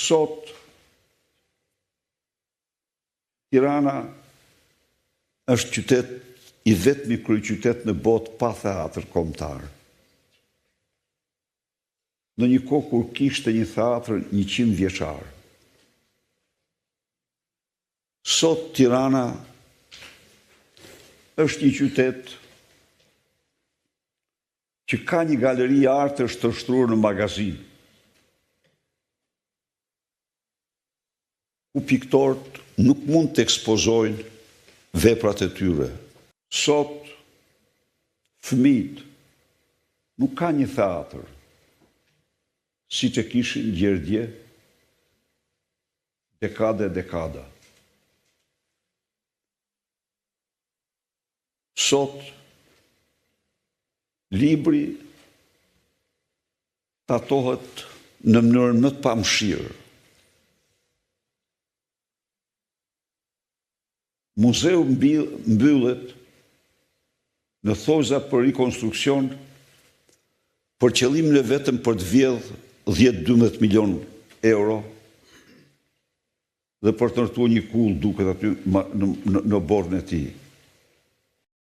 Sot, Tirana është qytet I vetmi kryeqytet në botë pa theatër kombëtar. Në një kohë kur kishte një theatër 100 vjeçar. Sot Tirana është një qytet që ka një galeri artësh të shtruar në magazin, ku piktorët nuk mund të ekspozojnë veprat e tyre. Sot, fëmijët nuk ka një theatër, si që kishin gjerdje, dekada e dekada. Sot, libri tatohet në mënyrën më të pamëshirë. Muzeu mbyllet në thoza për rekonstruksion për qëllimin e vetëm për të vjedh 10-12 milion euro dhe për të ndërtuar një kull duket aty në bordën e tij.